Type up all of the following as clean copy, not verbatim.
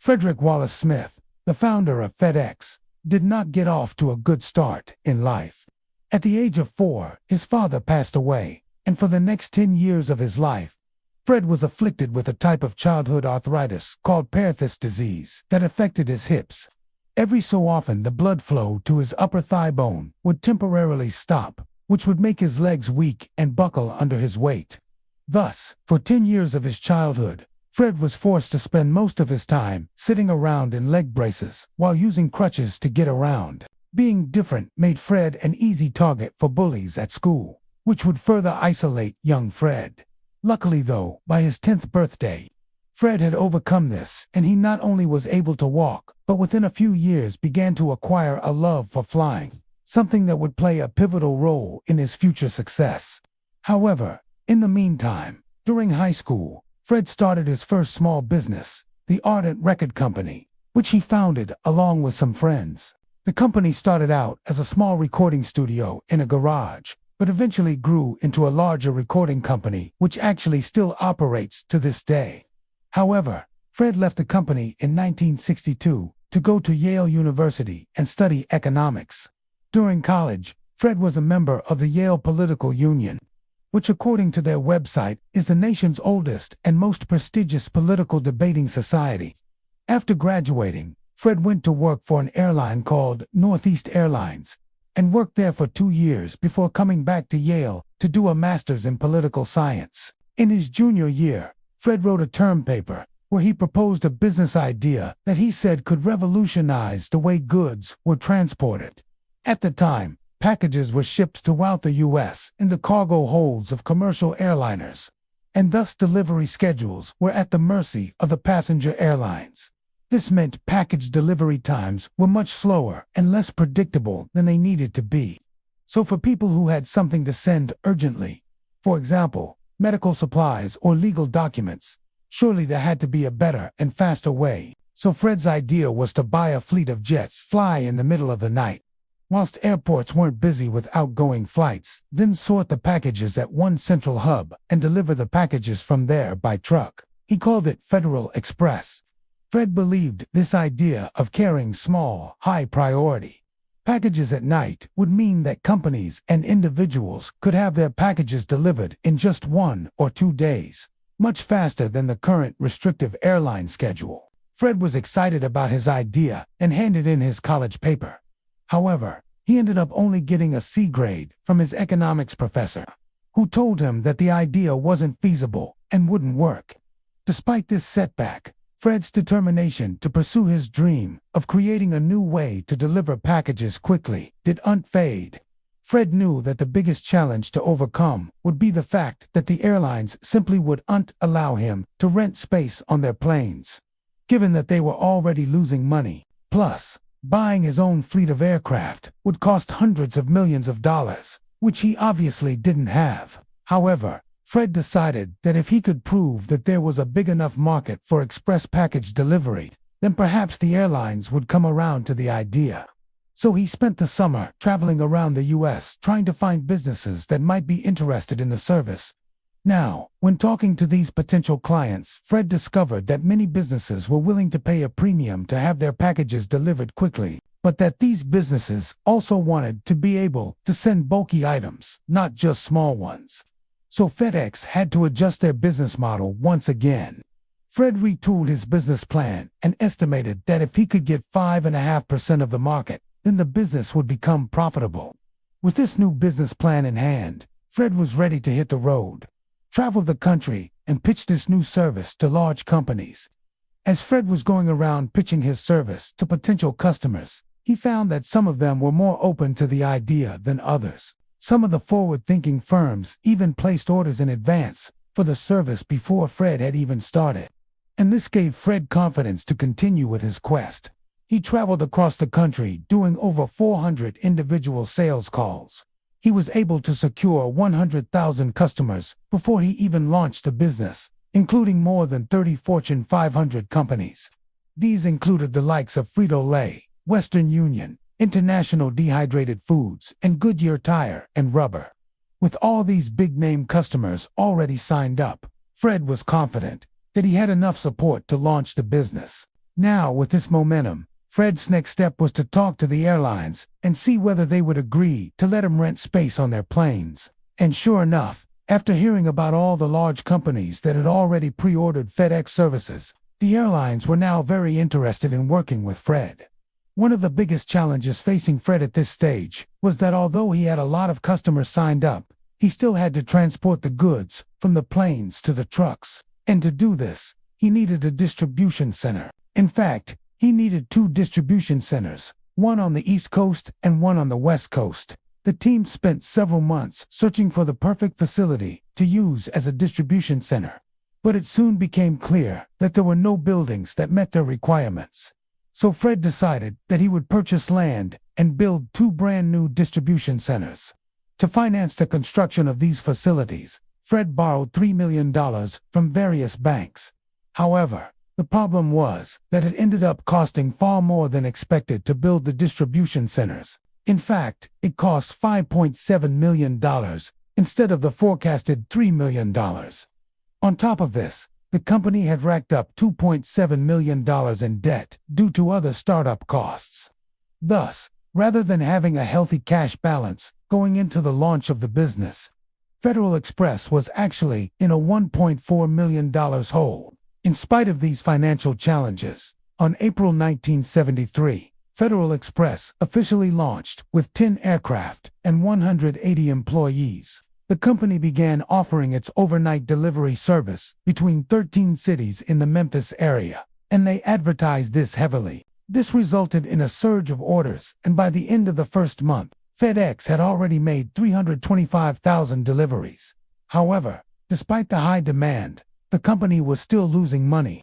Frederick Wallace Smith, the founder of FedEx, did not get off to a good start in life. At the age of 4, his father passed away, and for the next 10 years of his life, Fred was afflicted with a type of childhood arthritis called Perthes disease that affected his hips. Every so often the blood flow to his upper thigh bone would temporarily stop, which would make his legs weak and buckle under his weight. Thus, for 10 years of his childhood, Fred was forced to spend most of his time sitting around in leg braces while using crutches to get around. Being different made Fred an easy target for bullies at school, which would further isolate young Fred. Luckily though, by his 10th birthday, Fred had overcome this, and he not only was able to walk, but within a few years began to acquire a love for flying, something that would play a pivotal role in his future success. However, in the meantime, during high school, Fred started his first small business, the Ardent Record Company, which he founded along with some friends. The company started out as a small recording studio in a garage, but eventually grew into a larger recording company which actually still operates to this day. However, Fred left the company in 1962 to go to Yale University and study economics. During college, Fred was a member of the Yale Political Union, which according to their website is the nation's oldest and most prestigious political debating society. After graduating, Fred went to work for an airline called Northeast Airlines and worked there for 2 years before coming back to Yale to do a master's in political science. In his junior year, Fred wrote a term paper where he proposed a business idea that he said could revolutionize the way goods were transported. At the time, packages were shipped throughout the U.S. in the cargo holds of commercial airliners, and thus delivery schedules were at the mercy of the passenger airlines. This meant package delivery times were much slower and less predictable than they needed to be. So for people who had something to send urgently, for example, medical supplies or legal documents, surely there had to be a better and faster way. So Fred's idea was to buy a fleet of jets, fly in the middle of the night, whilst airports weren't busy with outgoing flights, then sort the packages at one central hub and deliver the packages from there by truck. He called it Federal Express. Fred believed this idea of carrying small, high-priority packages at night would mean that companies and individuals could have their packages delivered in just 1 or 2 days, much faster than the current restrictive airline schedule. Fred was excited about his idea and handed in his college paper. However, he ended up only getting a C grade from his economics professor, who told him that the idea wasn't feasible and wouldn't work. Despite this setback, Fred's determination to pursue his dream of creating a new way to deliver packages quickly didn't fade. Fred knew that the biggest challenge to overcome would be the fact that the airlines simply wouldn't allow him to rent space on their planes, given that they were already losing money. Plus, buying his own fleet of aircraft would cost hundreds of millions of dollars, which he obviously didn't have. However, Fred decided that if he could prove that there was a big enough market for express package delivery, then perhaps the airlines would come around to the idea. So he spent the summer traveling around the U.S. trying to find businesses that might be interested in the service. Now, when talking to these potential clients, Fred discovered that many businesses were willing to pay a premium to have their packages delivered quickly, but that these businesses also wanted to be able to send bulky items, not just small ones. So FedEx had to adjust their business model once again. Fred retooled his business plan and estimated that if he could get 5.5% of the market, then the business would become profitable. With this new business plan in hand, Fred was ready to hit the road, travel the country, and pitch this new service to large companies. As Fred was going around pitching his service to potential customers, he found that some of them were more open to the idea than others. Some of the forward-thinking firms even placed orders in advance for the service before Fred had even started. And this gave Fred confidence to continue with his quest. He traveled across the country doing over 400 individual sales calls. He was able to secure 100,000 customers before he even launched the business, including more than 30 Fortune 500 companies. These included the likes of Frito-Lay, Western Union, International Dehydrated Foods, and Goodyear Tire and Rubber. With all these big-name customers already signed up, Fred was confident that he had enough support to launch the business. Now, with this momentum, Fred's next step was to talk to the airlines and see whether they would agree to let him rent space on their planes. And sure enough, after hearing about all the large companies that had already pre-ordered FedEx services, the airlines were now very interested in working with Fred. One of the biggest challenges facing Fred at this stage was that although he had a lot of customers signed up, he still had to transport the goods from the planes to the trucks. And to do this, he needed a distribution center. In fact, he needed 2 distribution centers, one on the East Coast and one on the West Coast. The team spent several months searching for the perfect facility to use as a distribution center. But it soon became clear that there were no buildings that met their requirements. So Fred decided that he would purchase land and build 2 brand new distribution centers. To finance the construction of these facilities, Fred borrowed $3 million from various banks. However, the problem was that it ended up costing far more than expected to build the distribution centers. In fact, it cost $5.7 million instead of the forecasted $3 million. On top of this, the company had racked up $2.7 million in debt due to other startup costs. Thus, rather than having a healthy cash balance going into the launch of the business, Federal Express was actually in a $1.4 million hole. In spite of these financial challenges, on April 1973, Federal Express officially launched with 10 aircraft and 180 employees. The company began offering its overnight delivery service between 13 cities in the Memphis area, and they advertised this heavily. This resulted in a surge of orders, and by the end of the first month, FedEx had already made 325,000 deliveries. However, despite the high demand, the company was still losing money.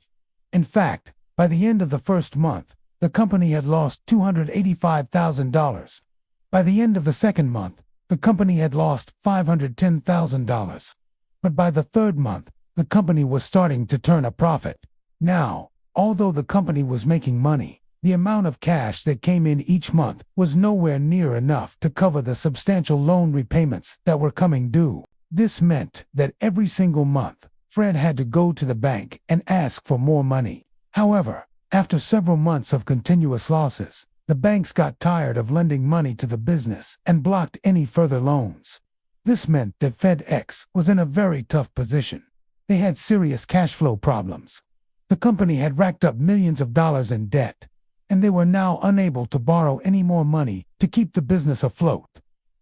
In fact, by the end of the first month, the company had lost $285,000. By the end of the second month, the company had lost $510,000. But by the third month, the company was starting to turn a profit. Now, although the company was making money, the amount of cash that came in each month was nowhere near enough to cover the substantial loan repayments that were coming due. This meant that every single month, Fred had to go to the bank and ask for more money. However, after several months of continuous losses, the banks got tired of lending money to the business and blocked any further loans. This meant that FedEx was in a very tough position. They had serious cash flow problems. The company had racked up millions of dollars in debt, and they were now unable to borrow any more money to keep the business afloat.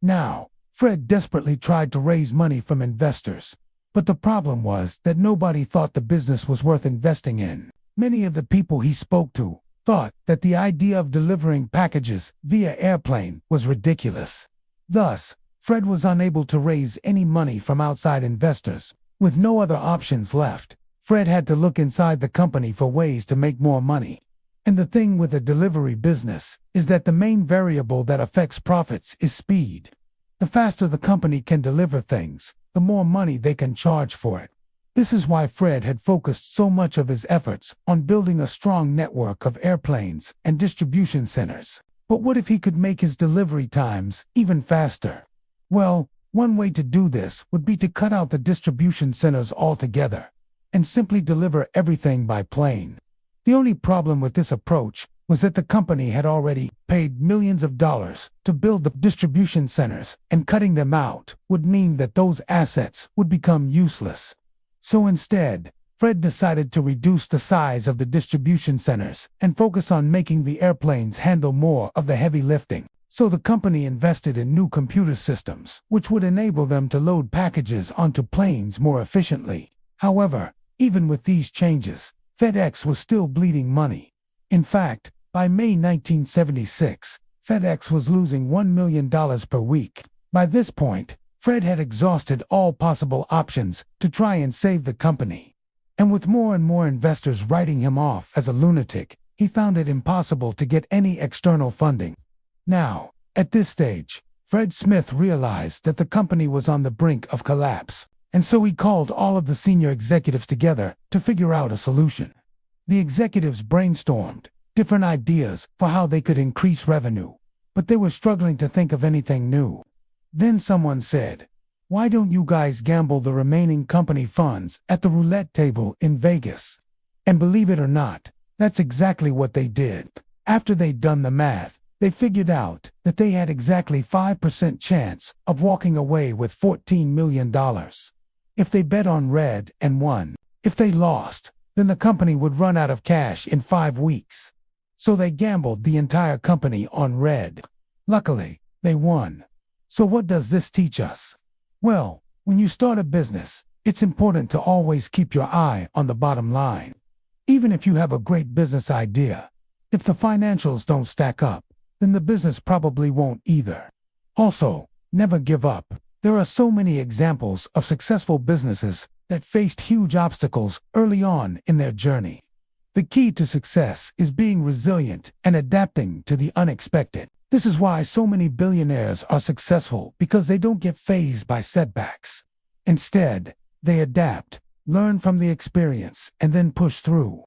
Now, Fred desperately tried to raise money from investors, but the problem was that nobody thought the business was worth investing in. Many of the people he spoke to thought that the idea of delivering packages via airplane was ridiculous. Thus, Fred was unable to raise any money from outside investors. With no other options left, Fred had to look inside the company for ways to make more money. And the thing with a delivery business is that the main variable that affects profits is speed. The faster the company can deliver things, the more money they can charge for it. This is why Fred had focused so much of his efforts on building a strong network of airplanes and distribution centers. But what if he could make his delivery times even faster? Well, one way to do this would be to cut out the distribution centers altogether and simply deliver everything by plane. The only problem with this approach was that the company had already paid millions of dollars to build the distribution centers, and cutting them out would mean that those assets would become useless. So instead, Fred decided to reduce the size of the distribution centers and focus on making the airplanes handle more of the heavy lifting. So the company invested in new computer systems, which would enable them to load packages onto planes more efficiently. However, even with these changes, FedEx was still bleeding money. In fact, by May 1976, FedEx was losing $1 million per week. By this point, Fred had exhausted all possible options to try and save the company. And with more and more investors writing him off as a lunatic, he found it impossible to get any external funding. Now, at this stage, Fred Smith realized that the company was on the brink of collapse, and so he called all of the senior executives together to figure out a solution. The executives brainstormed different ideas for how they could increase revenue, but they were struggling to think of anything new. Then someone said, "Why don't you guys gamble the remaining company funds at the roulette table in Vegas?" And believe it or not, That's exactly what they did. After they'd done the math, they figured out that they had exactly 5% chance of walking away with $14 million. If they bet on red and won. If they lost, then the company would run out of cash in 5 weeks. So they gambled the entire company on red. Luckily, they won. So what does this teach us? Well, when you start a business, it's important to always keep your eye on the bottom line. Even if you have a great business idea, if the financials don't stack up, then the business probably won't either. Also, never give up. There are so many examples of successful businesses that faced huge obstacles early on in their journey. The key to success is being resilient and adapting to the unexpected. This is why so many billionaires are successful, because they don't get fazed by setbacks. Instead, they adapt, learn from the experience, and then push through.